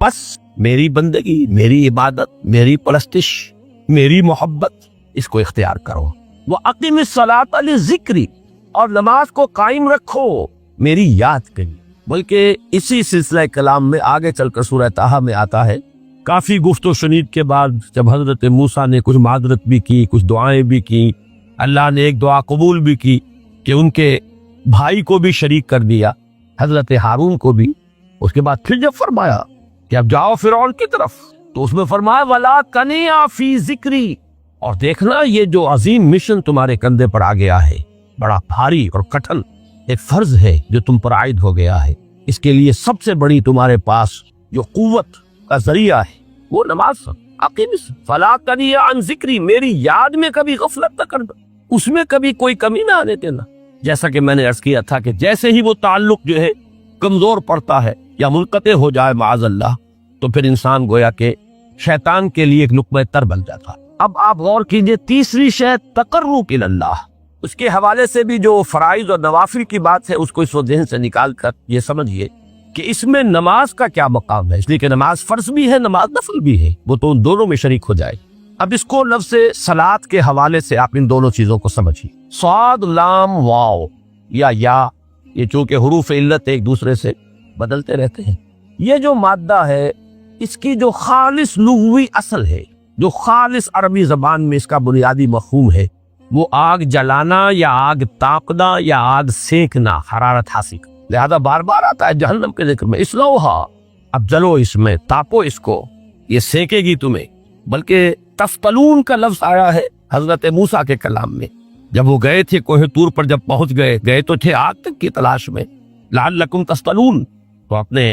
بس میری بندگی، میری عبادت، میری پرستش، میری محبت، اس کو اختیار کرو۔ وَأَقِمِ الصَّلَاةَ لِذِكْرِي، اور نماز کو قائم رکھو میری یاد کے لیے۔ بلکہ اسی سلسلہ کلام میں آگے چل کر سورہ طٰہٰ میں آتا ہے، کافی گفت و شنید کے بعد جب حضرت موسیٰ نے کچھ معذرت بھی کی، کچھ دعائیں بھی کی، اللہ نے ایک دعا قبول بھی کی کہ ان کے بھائی کو بھی شریک کر دیا، حضرت ہارون کو بھی۔ اس کے بعد پھر جب فرمایا کہ اب جاؤ فرعون کی طرف، تو اس میں فرمایا وَلَا تَنِیَا فِی ذِکْرِی، اور دیکھنا یہ جو عظیم مشن تمہارے کندھے پر آ گیا ہے، بڑا بھاری اور کٹھن ایک فرض ہے جو تم پر عائد ہو گیا ہے، اس کے لیے سب سے بڑی تمہارے پاس جو قوت کا ذریعہ ہے وہ نماز۔ فَلَا تَنِیَا عَنْ ذِکْرِی، میری یاد میں کبھی غفلت نہ کرنا، اس میں کبھی کوئی کمی نہ آنے دینا۔ جیسا کہ میں نے عرض کیا تھا کہ جیسے ہی وہ تعلق جو ہے کمزور پڑتا ہے یا منقطع ہو جائے معاذ اللہ، تو پھر انسان گویا کہ شیطان کے لیے ایک لقمہ تر بن جاتا۔ اب آپ غور کیجئے، تیسری شے تقرب الی اللہ، اس کے حوالے سے بھی جو فرائض اور نوافل کی بات ہے اس کو اس ذہن سے نکال کر یہ سمجھیے کہ اس میں نماز کا کیا مقام ہے، اس لیے کہ نماز فرض بھی ہے، نماز نفل بھی ہے، وہ تو ان دونوں میں شریک ہو جائے۔ اب اس کو لفظ صلاۃ کے حوالے سے آپ ان دونوں چیزوں کو سمجھیے۔ صاد لام واو یا یہ چونکہ حروف علت ایک دوسرے سے بدلتے رہتے ہیں، یہ جو مادہ ہے اس کی جو خالص لغوی اصل ہے، جو خالص عربی زبان میں اس کا بنیادی مفہوم ہے، وہ آگ جلانا یا آگ تاپنا یا آگ سینکنا، حرارت حاصل کرنا۔ لہذا بار بار آتا ہے جہنم کے ذکر میں، اسلوہا، اب جلو اس میں، تاپو اس کو، یہ سینکے گی تمہیں۔ بلکہ تفتلون کا لفظ آیا ہے حضرت موسیٰ کے کلام میں، جب وہ گئے تھے کوہ طور پر، جب پہنچ گئے تو تھے آگ تک کی تلاش میں، لعلکم تفتلون، تو اپنے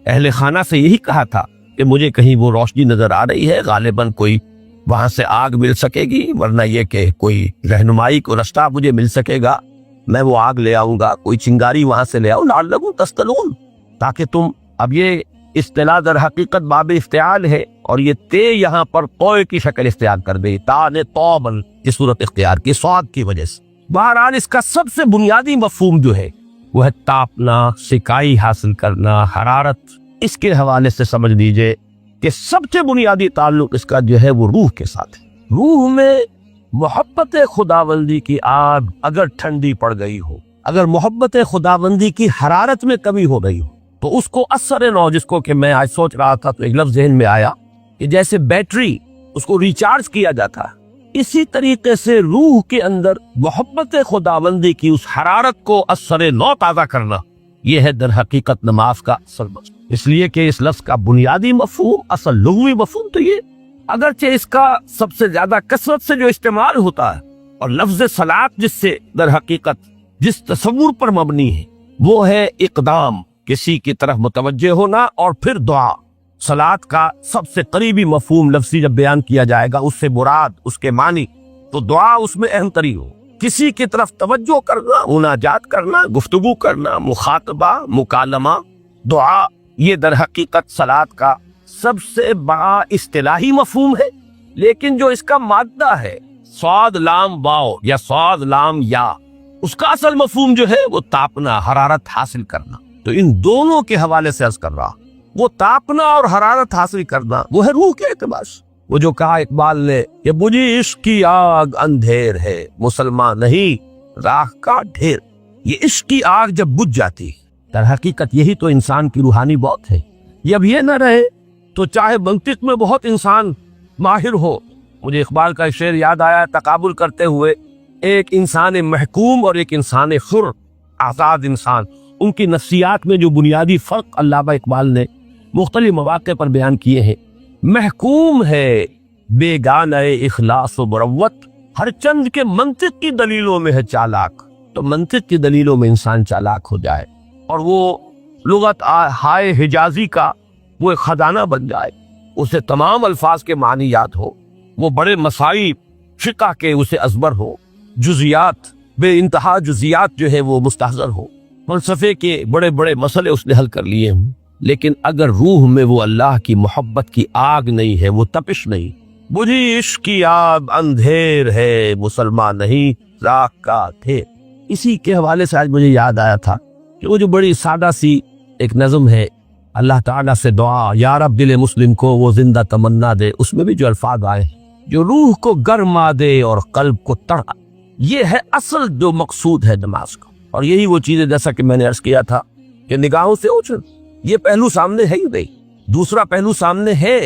اہل خانہ سے یہی کہا تھا کہ مجھے کہیں وہ روشنی نظر آ رہی ہے، غالباً کوئی وہاں سے آگ مل سکے گی، ورنہ یہ کہ کوئی رہنمائی کو رستہ مجھے مل سکے گا، میں وہ آگ لے آؤں گا، کوئی چنگاری وہاں سے لے آؤں، لعلکم تفتلون، تاکہ تم، اب یہ اصطلاح در حقیقت باب افتعال ہے، اور یہ تے یہاں پر طوع کی شکل اختیار کر گئی، تا نے طوبن کی صورت اختیار کی صاد کی وجہ سے۔ بہرحال اس کا سب سے بنیادی مفہوم جو ہے وہ ہے تاپنا، سکائی حاصل کرنا، حرارت۔ اس کے حوالے سے سمجھ لیجئے کہ سب سے بنیادی تعلق اس کا جو ہے وہ روح کے ساتھ ہے۔ روح میں محبت خداوندی کی آگ اگر ٹھنڈی پڑ گئی ہو، اگر محبت خداوندی کی حرارت میں کمی ہو گئی ہو، تو اس کو اثر نو، جس کو کہ میں آج سوچ رہا تھا تو ایک لفظ ذہن میں آیا کہ جیسے بیٹری اس کو ریچارج کیا جاتا ہے، اسی طریقے سے روح کے اندر محبت خداوندی کی اس حرارت کو اثر نو تازہ کرنا، یہ ہے در حقیقت نماز کا اصل مقصد۔ اس لیے کہ اس لفظ کا بنیادی مفہوم، اصل لغوی مفہوم تو یہ، اگرچہ اس کا سب سے زیادہ کثرت سے جو استعمال ہوتا ہے، اور لفظ صلاۃ جس سے در حقیقت جس تصور پر مبنی ہے وہ ہے اقدام، کسی کی طرف متوجہ ہونا، اور پھر دعا۔ صلاۃ کا سب سے قریبی مفہوم لفظی جب بیان کیا جائے گا، اس سے مراد، اس کے معنی، تو دعا اس میں اہم ترین ہو، کسی کی طرف توجہ کرنا، مناجات کرنا، گفتگو کرنا، مخاطبہ، مکالمہ، دعا، یہ در حقیقت صلاۃ کا سب سے بڑا اصطلاحی مفہوم ہے۔ لیکن جو اس کا مادہ ہے صاد لام واو یا صاد لام یا، اس کا اصل مفہوم جو ہے وہ تاپنا، حرارت حاصل کرنا۔ تو ان دونوں کے حوالے سے عرض کر رہا، وہ تاپنا اور حرارت حاصل کرنا وہ ہے روح کے اعتبار سے۔ وہ جو کہا اقبال نے کہ بجھی عشق کی آگ اندھیر ہے، مسلمان نہیں راہ کا ڈھیر۔ یہ عشق کی آگ جب بجھ جاتی، در حقیقت یہی تو انسان کی روحانی موت ہے۔ یہ اب یہ نہ رہے تو چاہے منطق میں بہت انسان ماہر ہو، مجھے اقبال کا شعر یاد آیا تقابل کرتے ہوئے، ایک انسان محکوم اور ایک انسان حر، آزاد انسان، ان کی نفسیات میں جو بنیادی فرق علامہ اقبال نے مختلف مواقع پر بیان کیے ہیں۔ محکوم ہے بیگانہ اخلاص و مروت، ہر چند کے منطق کی دلیلوں میں ہے چالاک۔ تو منطق کی دلیلوں میں انسان چالاک ہو جائے اور وہ لغت ہائے حجازی کا وہ ایک خزانہ بن جائے، اسے تمام الفاظ کے معنی یاد ہو، وہ بڑے مسائل فقہ کے اسے ازبر ہو، جزیات، بے انتہا جزیات جو ہے وہ مستحضر ہو، فلسفے کے بڑے بڑے مسئلے اس نے حل کر لیے ہوں، لیکن اگر روح میں وہ اللہ کی محبت کی آگ نہیں ہے، وہ تپش نہیں، بجھی عشق کی آگ اندھیر ہے، مسلمان نہیں راہ کا ڈھیر۔ اسی کے حوالے سے آج مجھے یاد آیا تھا کہ وہ جو بڑی سادہ سی ایک نظم ہے اللہ تعالیٰ سے دعا یا رب دل مسلم کو وہ زندہ تمنا دے، اس میں بھی جو الفاظ آئے جو روح کو گرما دے اور قلب کو تڑا، یہ ہے اصل جو مقصود ہے نماز کا۔ اور یہی وہ چیزیں جیسا کہ میں نے عرض کیا تھا کہ نگاہوں سے اوجھل، یہ پہلو سامنے ہے ہی نہیں، دوسرا پہلو سامنے ہے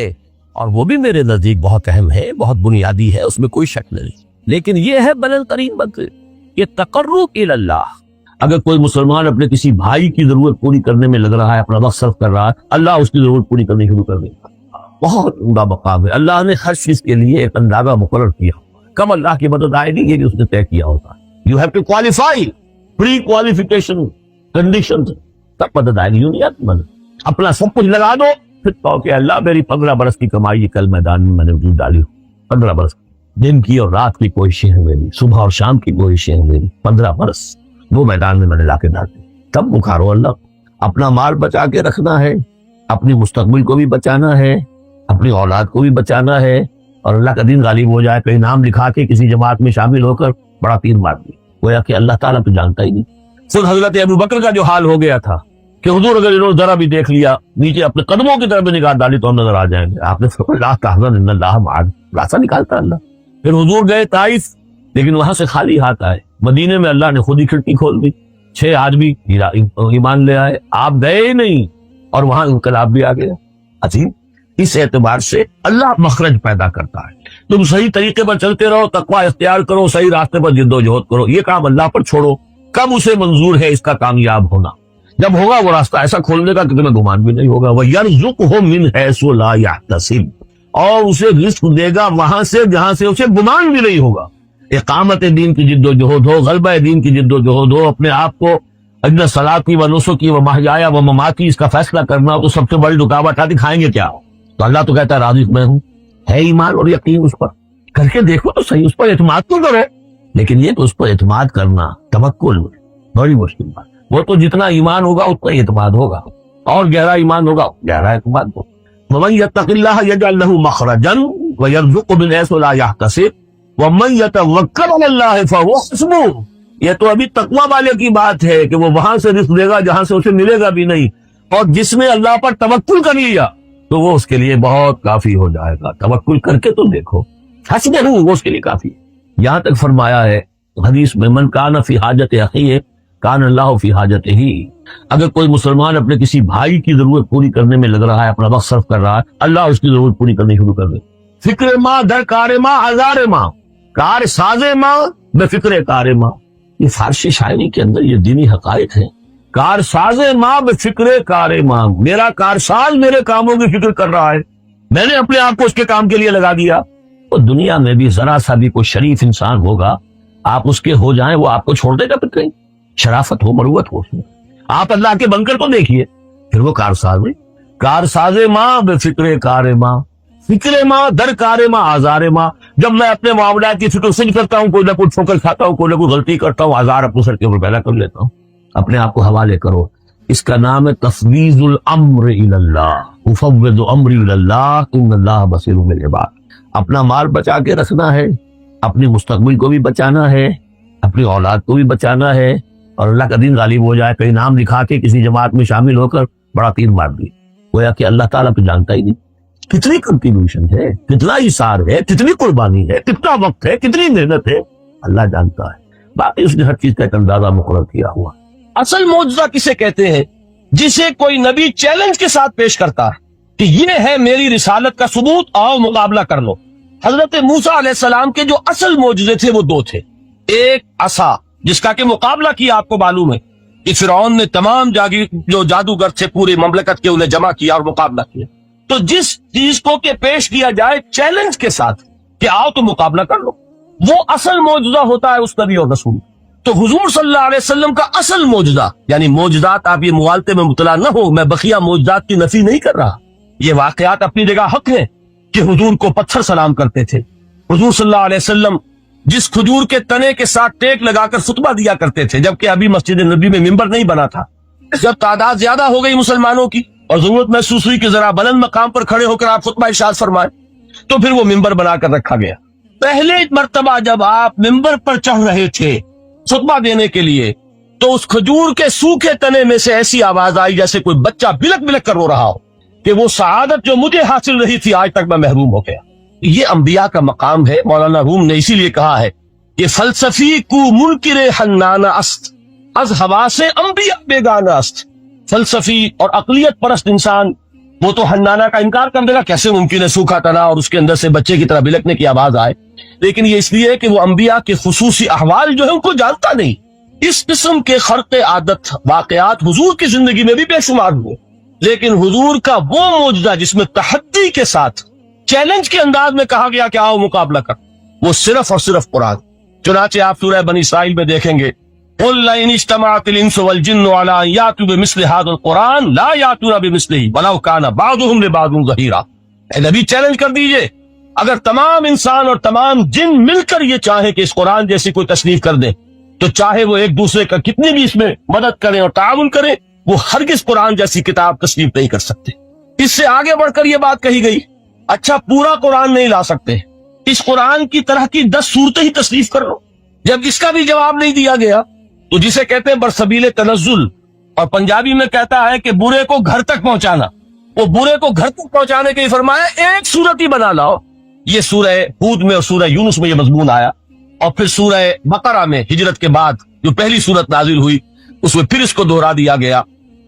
اور وہ بھی میرے نزدیک بہت اہم ہے، بہت بنیادی ہے، اس میں کوئی شک نہیں، لیکن یہ ہے بلند ترین مقصد، یہ تقرب الی اللہ۔ اگر کوئی مسلمان اپنے کسی بھائی کی ضرورت پوری کرنے میں لگ رہا ہے، اپنا وقت صرف کر رہا ہے، اللہ اس کی ضرورت پوری کرنی شروع کر دے گا۔ بہت عمدہ مقام ہے، اللہ نے ہر چیز کے لیے ایک اندازہ مقرر کیا، کم اللہ کی مدد آئے گی یہ کہ اس نے طے کیا ہوتا ہے۔ You have to qualify, pre qualification condition, تب مدد آئے گی، یوں نہیں آتی مدد۔ اپنا سب کچھ لگا دو پھر کہو کہ اللہ میری 15 برس کی کمائی کل میدان میں نے وجود ڈالی، 15 برس دن کی اور رات کی کوششیں ہیں میری، صبح اور شام کی کوششیں ہیں میری، 15 برس وہ میدان میں نے لا کے ڈال دی۔ تب پکارو اللہ، اپنا مال بچا کے رکھنا ہے، اپنی مستقبل کو بھی بچانا ہے، اپنی اولاد کو بھی بچانا ہے، اور اللہ کا دین غالب ہو جائے، کہیں نام لکھا کے کسی جماعت میں شامل ہو کر بڑا تیر مار دی، گویا کہ اللہ تعالیٰ تو جانتا ہی نہیں۔ خود حضرت ابو بکر کا جو حال ہو گیا تھا کہ حضور اگر انہوں نے ذرا بھی دیکھ لیا، نیچے اپنے قدموں کی طرف نگاہ ڈالی تو ہم نظر آ جائیں گے، آپ نے فرمایا لا تحزن ان اللہ معنا، راستہ نکالتا اللہ۔ پھر حضور گئے طائف، لیکن وہاں سے خالی ہاتھ آئے، مدینے میں اللہ نے خود ہی کھڑکی کھول دی، 6 آدمی ایمان لے آئے، آپ گئے ہی نہیں اور وہاں انقلاب بھی آ گیا۔ عظیم، اس اعتبار سے اللہ مخرج پیدا کرتا ہے، تم صحیح طریقے پر چلتے رہو، تقوی اختیار کرو، صحیح راستے پر جد و جہد کرو، یہ کام اللہ پر چھوڑو، کب اسے منظور ہے اس کا کامیاب ہونا، جب ہوگا وہ راستہ ایسا کھولنے کا کہ تمہیں گمان بھی نہیں ہوگا۔ وَيَرْزُقْهُ مِنْ حَيْثُ لَا يَحْتَسِبُ، اور اسے رزق دے گا وہاں سے جہاں سے اسے گمان بھی نہیں ہوگا۔ اقامت دین کی جد و جہد ہو، غلبہ دین کی جد و جہد ہو، اپنے آپ کو اجن صلاتی و نسکی و محیایا و مماتی اس کا فیصلہ کرنا ہو، تو سب سے بڑی رکاوٹ آتی کھائیں گے کیا؟ تو اللہ تو کہتا ہے راضی میں ہوں، ہے ایمان اور یقین اس پر، کر کے دیکھو تو صحیح، اس پر اعتماد تو کرو، لیکن یہ کہ اس پر اعتماد کرنا توکل بڑی مشکل بات، وہ تو جتنا ایمان ہوگا اتنا ہی اعتماد ہوگا، اور گہرا ایمان ہوگا گہرا اعتماد ہوگا۔ وَمَن يَتَّقِ اللَّهَ يَجْعَل لَّهُ مَخْرَجًا وَيَرْزُقْهُ مِنْ حَيْثُ لَا يَحْتَسِبُ وَمَن يَتَوَكَّلْ عَلَى اللَّهِ فَهُوَ حَسْبُهُ، یہ تو ابھی تقویٰ والے کی بات ہے کہ وہ وہاں سے رزق دے گا جہاں سے اسے ملے گا بھی نہیں، اور جس نے اللہ پر توکل کر لیا تو وہ اس کے لیے بہت کافی ہو جائے گا۔ توکل کر کے تو دیکھو، حسبہ وہ اس کے لیے کافی ہے۔ یہاں تک فرمایا ہے حدیث میں من کان فی حاجت اخیہ کان اللہ فی حاجتہ، اگر کوئی مسلمان اپنے کسی بھائی کی ضرورت پوری کرنے میں لگ رہا ہے، اپنا وقت صرف کر رہا ہے، اللہ اس کی ضرورت پوری کرنی شروع کر دے۔ فکر ماں در کار ماں ہزار ماں، کار ساز ماں بے فکر کار ماں، یہ فارسی شاعری کے اندر یہ دینی حقائق ہیں۔ کار ساز ماں بے فکر کار ماں، میرا کارساز میرے کاموں کی فکر کر رہا ہے، میں نے اپنے آپ کو اس کے کام کے لیے لگا دیا۔ تو دنیا میں بھی ذرا سا بھی کوئی شریف انسان ہوگا، آپ اس کے ہو جائیں، وہ آپ کو چھوڑ دے گا؟ پھر کہیں شرافت ہو، مروت ہو اس میں۔ آپ اللہ کے بن کر تو دیکھیے، پھر وہ کارساز میں، کارساز ماں بے فکر کار ماں، فکر ماں در کار ماں آزار ماں، جب میں اپنے معاملات کی فکر سج کرتا ہوں، کوئی نہ کوئی ٹھوکر کھاتا ہوں، کوئی نہ کوئی غلطی کرتا ہوں، آزار اپنے سر کے اوپر پیدا کر لیتا ہوں، اپنے آپ کو حوالے کرو۔ اس کا نام ہے تفویض الامر الی اللہ، افوض امری الی اللہ ان اللہ بصیر بالعباد۔ اپنا مال بچا کے رکھنا ہے، اپنی مستقبل کو بھی بچانا ہے، اپنی اولاد کو بھی بچانا ہے، اور اللہ کا دین غالب ہو جائے، کہیں نام لکھا کے کسی جماعت میں شامل ہو کر بڑا تیر مار دی، گویا کہ اللہ تعالیٰ تو جانتا ہی نہیں کتنی کنٹریبیوشن ہے، کتنا اثار ہے، کتنی قربانی ہے، کتنا وقت ہے، کتنی محنت ہے، اللہ جانتا ہے۔ باقی اس نے ہر چیز کا ایک اندازہ مقرر کیا ہوا۔ اصل معجزہ کسے کہتے ہیں؟ جسے کوئی نبی چیلنج کے ساتھ پیش کرتا ہے کہ یہ ہے میری رسالت کا ثبوت، آؤ مقابلہ کر لو۔ حضرت موسیٰ علیہ السلام کے جو اصل معجزے تھے وہ 2 تھے، ایک عصا جس کا کہ مقابلہ کیا آپ کو معلوم ہے کہ فرعون نے تمام جو جادوگر تھے پورے مملکت کے انہیں جمع کیا اور مقابلہ کیا۔ تو جس چیز کو کہ پیش کیا جائے چیلنج کے ساتھ کہ آؤ تو مقابلہ کر لو، وہ اصل معجزہ ہوتا ہے اس نبی اور رسول۔ تو حضور صلی اللہ علیہ وسلم کا اصل معجزہ، یعنی معجزات، آپ یہ مغالطے میں مبتلا نہ ہو، میں بقیہ معجزات کی نفی نہیں کر رہا، یہ واقعات اپنی جگہ حق ہیں کہ حضور کو پتھر سلام کرتے تھے، حضور صلی اللہ علیہ وسلم جس کھجور کے تنے کے ساتھ ٹیک لگا کر خطبہ دیا کرتے تھے، جبکہ ابھی مسجد نبی میں ممبر نہیں بنا تھا، جب تعداد زیادہ ہو گئی مسلمانوں کی اور ضرورت محسوس ہوئی کہ ذرا بلند مقام پر کھڑے ہو کر آپ خطبہ ارشاد فرمائیں، تو پھر وہ ممبر بنا کر رکھا گیا۔ پہلے مرتبہ جب آپ ممبر پر چڑھ رہے تھے خطبہ دینے کے لیے، تو اس کھجور کے سوکھے تنے میں سے ایسی آواز آئی جیسے کوئی بچہ بلک بلک کر رو رہا ہو کہ وہ سعادت جو مجھے حاصل رہی تھی آج تک میں محروم ہو گیا. یہ انبیاء کا مقام ہے. مولانا روم نے اسی لیے کہا ہے کہ فلسفی کو منکر حنانہ است از ہوا سے انبیاء بیگانہ است. فلسفی اور عقلیت پرست انسان وہ تو حنانہ کا انکار کر دے گا، کیسے ممکن ہے سوکھا تنا اور اس کے اندر سے بچے کی طرح بلکنے کی آواز آئے. لیکن یہ اس لیے کہ وہ انبیاء کے خصوصی احوال جو ہے ان کو جانتا نہیں. اس قسم کے خرق عادت واقعات حضور کی زندگی میں بھی بے شمار ہوئے، لیکن حضور کا وہ معجزہ جس میں تحدی کے ساتھ چیلنج کے انداز میں کہا گیا کہ آؤ مقابلہ کر، وہ صرف اور صرف قرآن. چنانچہ آپ سورہ بنی اسرائیل میں دیکھیں گے قُلْ لَئِنِ اجْتَمَعَتِ الْإِنسُ وَالْجِنُّ عَلَىٰ أَن يَأْتُوا بِمِثْلِ هَٰذَا الْقُرْآنِ لَا يَأْتُونَ بِمِثْلِهِ وَلَوْ كَانَ بَعْضُهُمْ لِبَعْضٍ ظَهِيرًا. اے نبی چیلنج کر دیجئے، اگر تمام انسان اور تمام جن مل کر یہ چاہیں کہ اس قرآن جیسی کوئی تصنیف کر دیں تو چاہے وہ ایک دوسرے کا کتنی بھی اس میں مدد کریں اور تعاون کریں، وہ ہرگز قرآن جیسی کتاب تصنیف نہیں کر سکتے. اس سے آگے بڑھ کر یہ بات کہی گئی، اچھا پورا قرآن نہیں لا سکتے، اس قرآن کی طرح کی 10 صورتیں ہی تصنیف کر لو. جب اس کا بھی جواب نہیں دیا گیا تو جسے کہتے ہیں برسبیل تنزل، اور پنجابی میں کہتا ہے کہ برے کو گھر تک پہنچانا، وہ برے کو گھر تک پہنچانے کے لیے فرمایا ایک صورت ہی بنا لاؤ. یہ سورہ ہود میں اور سورہ یونس میں یہ مضمون آیا، اور پھر سورہ بقرہ میں ہجرت کے بعد جو پہلی صورت نازل ہوئی اس میں پھر اس کو دوہرا دیا گیا.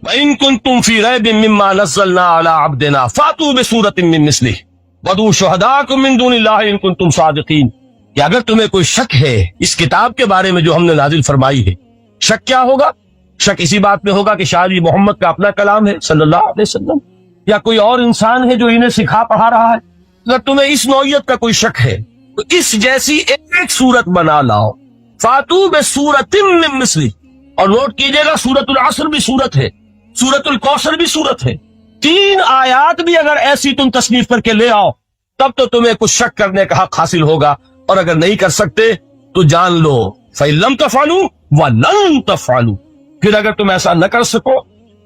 وَإِن كُنتُمْ فِي رَيْبٍ مِّمَّا نَزَّلْنَا عَلَىٰ عَبْدِنَا فَأْتُوا بِسُورَةٍ مِّن مِّثْلِهِ وَادْعُوا شُهَدَاءَكُم مِّن دُونِ اللَّهِ إِن كُنتُمْ صَادِقِينَ. کہ اگر تمہیں کوئی شک ہے اس کتاب کے بارے میں جو ہم نے نازل فرمائی ہے، شک کیا ہوگا؟ شک اسی بات میں ہوگا کہ شاید یہ محمد کا اپنا کلام ہے صلی اللہ علیہ وسلم، یا کوئی اور انسان ہے جو انہیں سکھا پڑھا رہا ہے. اگر تمہیں اس نوعیت کا کوئی شک ہے تو اس جیسی ایک صورت بنا لاؤ. فاتو بسورۃ من مثلہ. اور نوٹ کیجئے گا سورۃ العصر بھی صورت ہے، سورۃ الکوثر بھی صورت ہے. 3 آیات بھی اگر ایسی تم تصنیف کر کے لے آؤ تب تو تمہیں کچھ شک کرنے کا حق حاصل ہوگا، اور اگر نہیں کر سکتے تو جان لو فَإِن لَمْ تَفْعَلُوا وَلَن تَفْعَلُوا. پھر اگر تم ایسا نہ کر سکو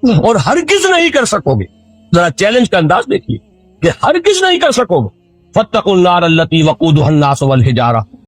اور ہرگز نہیں کر سکو گے، ذرا چیلنج کا انداز دیکھیے کہ ہرگز نہیں کر سکو گے، فَاتَّقُوا النَّارَ الَّتِي وَقُودُهَا النَّاسُ وَالْحِجَارَةُ